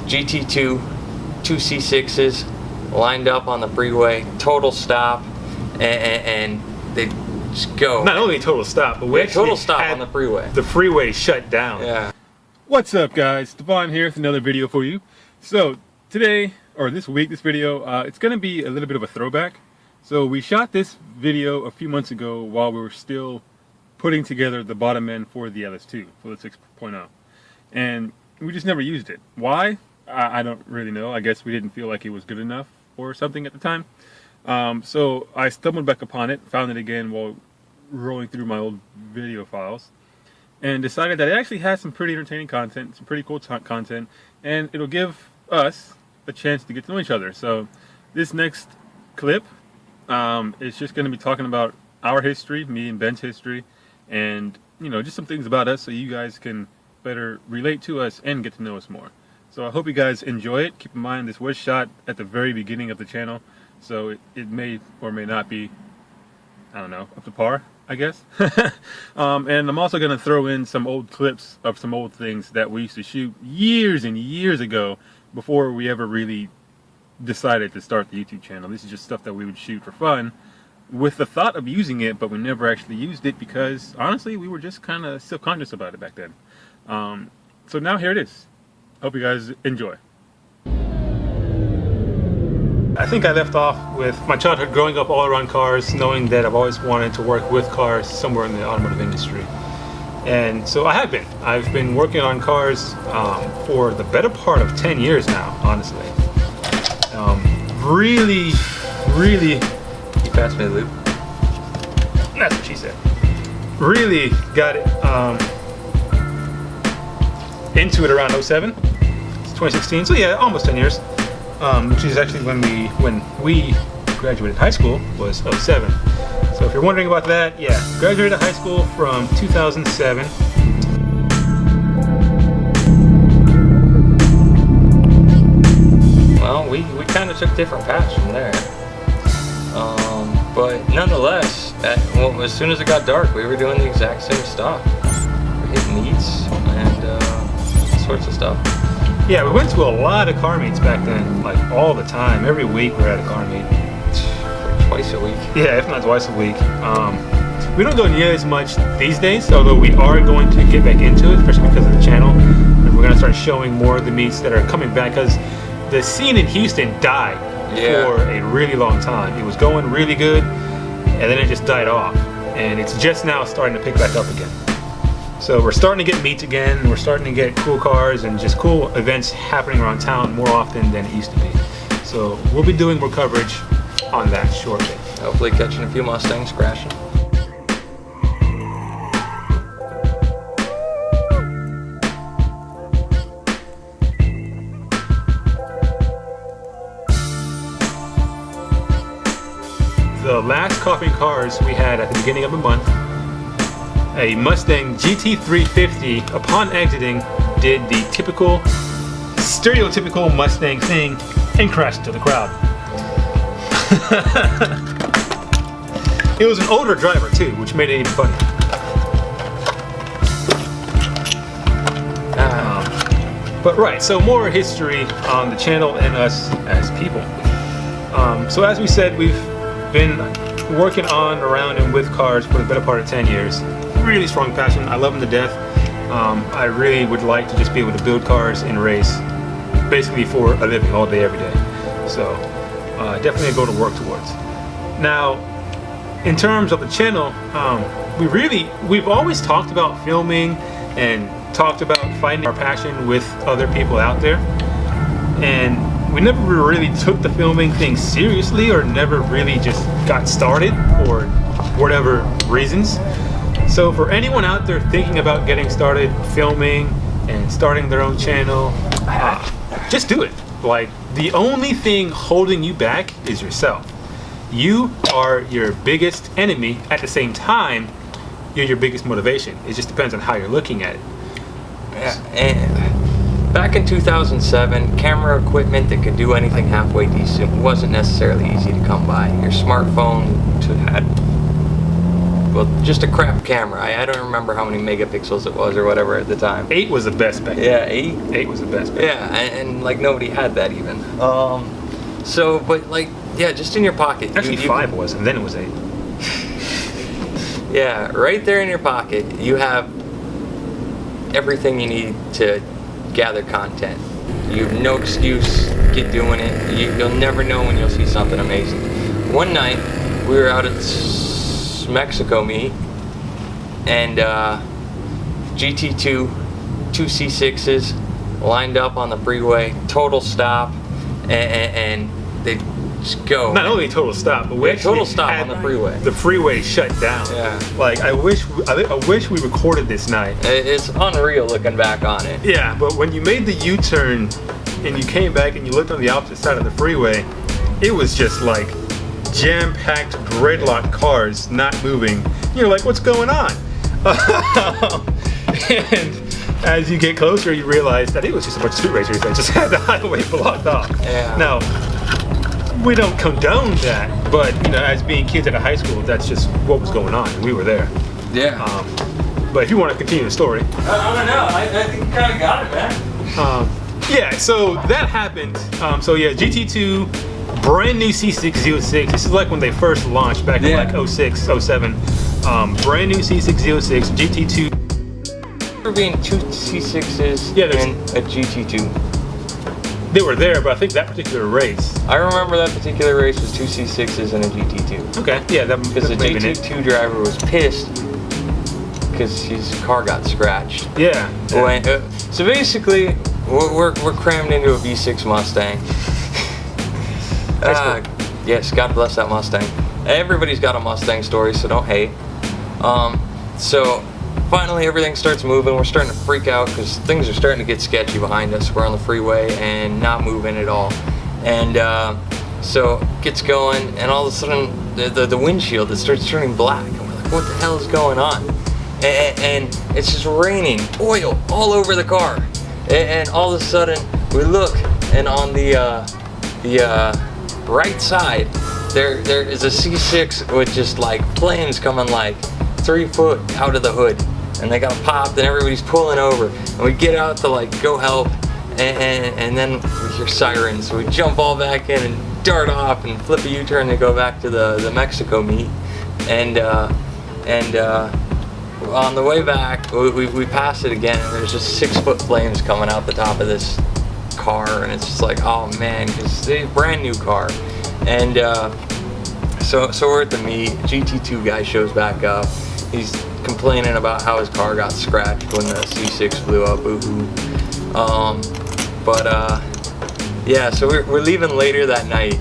GT2, two C6s lined up on the freeway, total stop, and they just go. Not only total stop, but we total stop on the freeway. The freeway shut down. Yeah. What's up, guys? Devon here with another video for you. So today, or this week, this video, it's going to be a little bit of a throwback. So we shot this video a few months ago while we were still putting together the bottom end for the LS2, for the 6.0. And we just never used it. Why? I don't really know. I guess we didn't feel like it was good enough or something at the time. So I stumbled back upon it, found it again while rolling through my old video files, and decided that it actually has some pretty entertaining content, some pretty cool content, and it'll give us a chance to get to know each other. So this next clip is just going to be talking about our history, me and Ben's history, and just some things about us so you guys can better relate to us and get to know us more. So I hope you guys enjoy it. Keep in mind this was shot at the very beginning of the channel, so it may or may not be, I don't know, up to par, I guess. And I'm also going to throw in some old clips of some old things that we used to shoot years and years ago before we ever really decided to start the YouTube channel. This is just stuff that we would shoot for fun with the thought of using it, but we never actually used it because honestly we were just kind of self-conscious about it back then. So now here it is. Hope you guys enjoy. I think I left off with my childhood growing up all around cars, knowing that I've always wanted to work with cars somewhere in the automotive industry. And so I have been. I've been working on cars for the better part of 10 years now, honestly. Really, You passed me the loop. that's what she said. Really got it into it around 07. It's 2016, so yeah, almost 10 years. Which is actually when we graduated high school was 07. So if you're wondering about that, yeah, graduated high school from 2007. Well, we kind of took different paths from there. But nonetheless, as soon as it got dark, we were doing the exact same stuff. We hit meets and all sorts of stuff. Yeah, we went to a lot of car meets back then, like all the time. Every week we were at a car meet. Like twice a week. Yeah, if not twice a week. We don't go near as much these days, although we are going to get back into it, especially because of the channel. And we're going to start showing more of the meets that are coming back, because the scene in Houston died for a really long time. It was going really good, and then it just died off. And it's just now starting to pick back up again. So we're starting to get meets again, we're starting to get cool cars and just cool events happening around town more often than it used to be. So we'll be doing more coverage on that shortly. Hopefully catching a few Mustangs crashing. The last coffee cars we had at the beginning of the month, a Mustang GT350, upon exiting, did the typical, stereotypical Mustang thing and crashed into the crowd. It was an older driver too, which made it even funnier. But right, so more history on the channel and us as people. So as we said, we've been working on, around, and with cars for the better part of 10 years. Really strong passion. I love them to death. I really would like to just be able to build cars and race basically for a living all day, every day. So definitely a goal to work towards. Now, in terms of the channel, we've always talked about filming and talked about finding our passion with other people out there. And we never really took the filming thing seriously, or never really just got started for whatever reasons. So for anyone out there thinking about getting started filming and starting their own channel, just do it. Like, the only thing holding you back is yourself. You are your biggest enemy. At the same time, you're your biggest motivation. It just depends on how you're looking at it. Yeah, and back in 2007, camera equipment that could do anything halfway decent wasn't necessarily easy to come by. Your smartphone had well, just a crap camera. I don't remember how many megapixels it was or whatever at the time. 8 was the best back then. Yeah, 8? 8 was the best back Yeah, and like nobody had that even. So, but like, yeah, just in your pocket. Actually, 5 was, and then it was 8. Yeah, right there in your pocket, you have everything you need to gather content. You have no excuse, get doing it. You'll never know when you'll see something amazing. One night, we were out at Mexico meet, and GT2, 2 C6s lined up on the freeway, total stop, and they just go. Not only total stop, but we actually total stop had on the freeway. The freeway shut down. Yeah. Like I wish we recorded this night. It's unreal looking back on it. Yeah, but when you made the U-turn and you came back and you looked on the opposite side of the freeway, it was just like jam-packed gridlock cars not moving. You're like, what's going on? And as you get closer, you realize that it was just a bunch of street racers that just had the highway blocked off. Yeah. Now, we don't condone that, but you know, as being kids at a high school, that's just what was going on. We were there. Yeah. But if you want to continue the story. I don't know. I think you kind of got it, man. Yeah, so that happened. So yeah, GT2, brand new C606. This is like when they first launched back in like 06, 07. Brand new C606, GT2. There being 2 C6s and a GT2. They were there, but I think that particular race. I remember that particular race was 2 C6s and a GT2. Okay, yeah, that because the GT2 driver was pissed because his car got scratched. Yeah. So basically, we're crammed into a V6 Mustang. Yes, God bless that Mustang. Everybody's got a Mustang story, so don't hate. So finally everything starts moving. We're starting to freak out because things are starting to get sketchy behind us. We're on the freeway and not moving at all. And so it gets going, and all of a sudden the windshield, it starts turning black. And we're like, what the hell is going on? And it's just raining oil all over the car. And all of a sudden we look, and on the right side there is a C6 with just like flames coming like 3 foot out of the hood, and they got popped, and everybody's pulling over, and we get out to like go help, and then we hear sirens, so we jump all back in and dart off and flip a U-turn to go back to the Mexico meet, and on the way back we pass it again, and there's just 6 foot flames coming out the top of this car, and it's just like, oh man, because it's a brand new car. And so we're at the meet. GT2 guy shows back up. He's complaining about how his car got scratched when the C6 blew up. Boo-hoo. Yeah, so we're leaving later that night,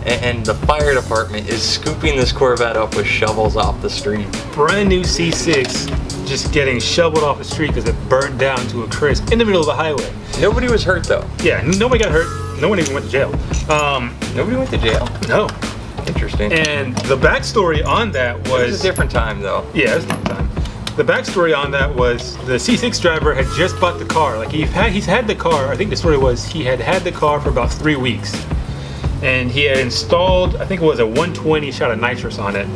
and the fire department is scooping this Corvette up with shovels off the street. Brand new C6 just getting shoveled off the street because it burned down to a crisp in the middle of the highway. Nobody was hurt though. Yeah, nobody got hurt. No one even went to jail. Nobody went to jail? No. Interesting. And the backstory on that was... It was a different time though. Yeah, it was a different time. The backstory on that was the C6 driver had just bought the car. Like he's had the car, I think the story was he had the car for about 3 weeks. And he had installed, I think it was a 120 shot of nitrous on it.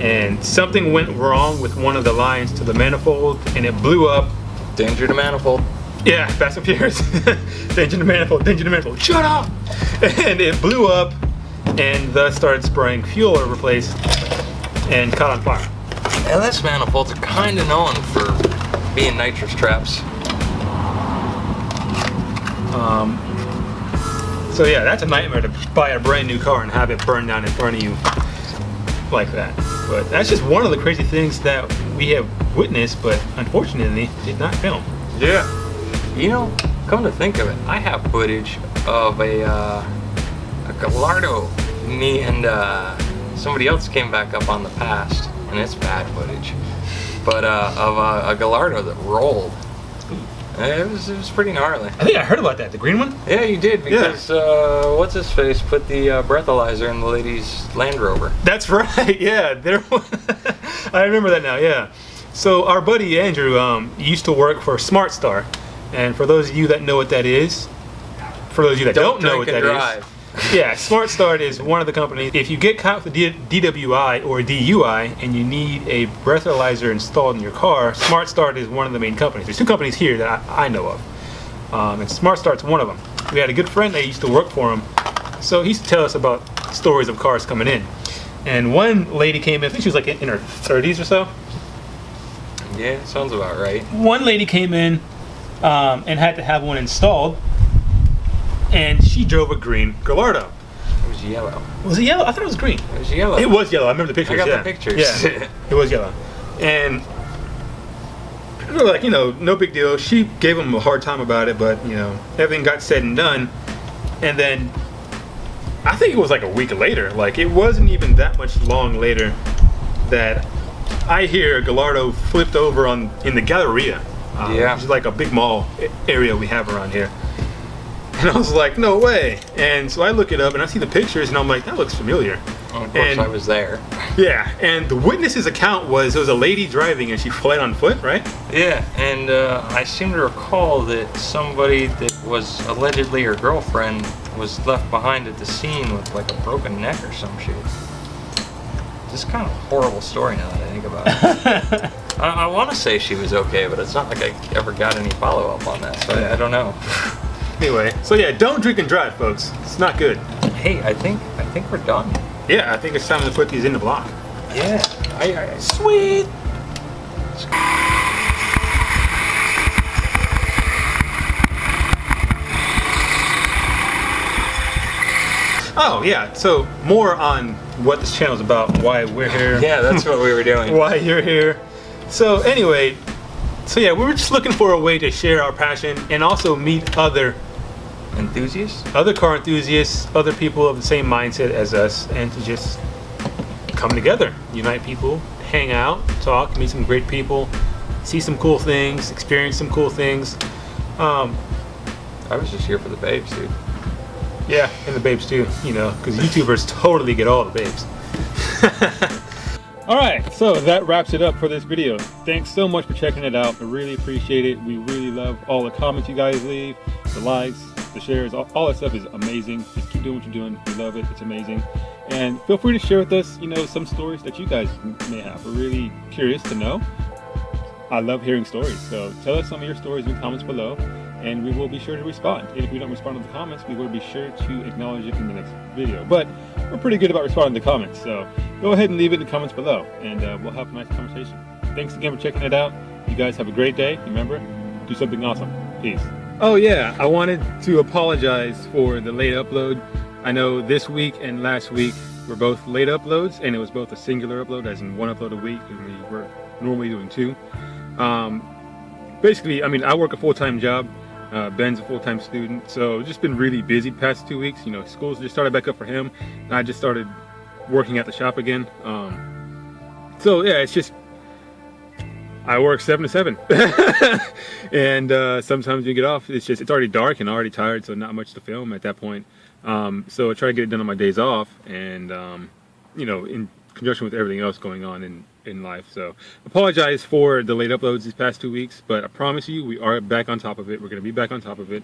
And something went wrong with one of the lines to the manifold, and it blew up. Danger to manifold. Yeah, Fast and Furious. Danger to manifold, danger to manifold. Shut up! And it blew up, and thus started spraying fuel over the place, and caught on fire. LS manifolds are kind of known for being nitrous traps. So yeah, that's a nightmare to buy a brand new car and have it burn down in front of you like that. But that's just one of the crazy things that we have witnessed, but unfortunately did not film. Yeah. You know, come to think of it, I have footage of a Gallardo. Me and somebody else came back up on the past, and it's bad footage, but of a Gallardo that rolled. It was pretty gnarly. I think I heard about that. The green one? Yeah, you did, because what's his face put the breathalyzer in the lady's Land Rover. That's right. Yeah, I remember that now. Yeah. So our buddy Andrew used to work for Smart Star, and for those of you that know what that is, for those of you that don't know what that is, Yeah, Smart Start is one of the companies. If you get caught with DWI or DUI and you need a breathalyzer installed in your car, Smart Start is one of the main companies. There's two companies here that I know of, and Smart Start's one of them. We had a good friend that used to work for him, so he used to tell us about stories of cars coming in. And one lady came in, I think she was like in her 30s or so. Yeah, sounds about right. One lady came in and had to have one installed, and she drove a green Gallardo. It was yellow. Was it yellow? I thought it was green. It was yellow. It was yellow. I remember the pictures. I got yeah. the pictures. Yeah, it was yellow. And we were like, no big deal. She gave him a hard time about it, but everything got said and done. And then I think it was like a week later. Like, it wasn't even that much long later that I hear Gallardo flipped over in the Galleria. Yeah. Which is like a big mall area we have around here. And I was like, no way. And so I look it up and I see the pictures and I'm like, that looks familiar. Well, of course, I was there. Yeah, and the witness's account was it was a lady driving and she fled on foot, right? Yeah, and I seem to recall that somebody that was allegedly her girlfriend was left behind at the scene with like a broken neck or some shit. Just kind of a horrible story now that I think about it. I want to say she was okay, but it's not like I ever got any follow-up on that, so I don't know. Anyway, so yeah, don't drink and drive, folks. It's not good. Hey, I think we're done. Yeah, I think it's time to put these in the block. Yeah, sweet. Oh yeah, so more on what this channel is about, why we're here. Yeah, that's what we were doing. Why you're here. So anyway, we were just looking for a way to share our passion and also meet other car enthusiasts, other people of the same mindset as us, and to just come together, unite people, hang out, talk, meet some great people, see some cool things, experience some cool things. I was just here for the babes, dude. Yeah, and the babes too, because YouTubers totally get all the babes. Alright, so that wraps it up for this video. Thanks so much for checking it out. I really appreciate it. We really love all the comments you guys leave, the likes, the shares, all that stuff is amazing. Just keep doing what you're doing. We love it. It's amazing. And feel free to share with us, some stories that you guys may have. We're really curious to know. I love hearing stories. So tell us some of your stories in the comments below, and we will be sure to respond. And if we don't respond to the comments, we will be sure to acknowledge it in the next video. But we're pretty good about responding to comments, so go ahead and leave it in the comments below, and we'll have a nice conversation. Thanks again for checking it out. You guys have a great day. Remember, do something awesome. Peace. Oh yeah, I wanted to apologize for the late upload. I know this week and last week were both late uploads, and it was both a singular upload, as in one upload a week, and we were normally doing two. Basically, I work a full-time job. Ben's a full-time student, so just been really busy the past 2 weeks. School's just started back up for him, and I just started working at the shop again. So yeah, it's just I work 7 to 7, and sometimes you get off. It's already dark and already tired, so not much to film at that point. So I try to get it done on my days off, and in conjunction with everything else going on in life. So apologize for the late uploads these past 2 weeks, but I promise you we are back on top of it. We're going to be back on top of it.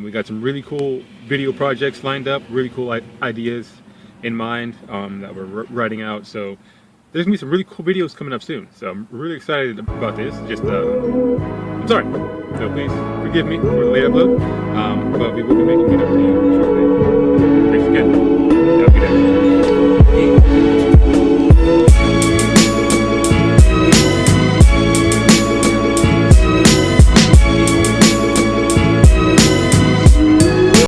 We got some really cool video projects lined up, really cool ideas in mind that we're writing out. So there's gonna be some really cool videos coming up soon. So I'm really excited about this. I'm sorry. So please forgive me for the late upload, but we will be making videos.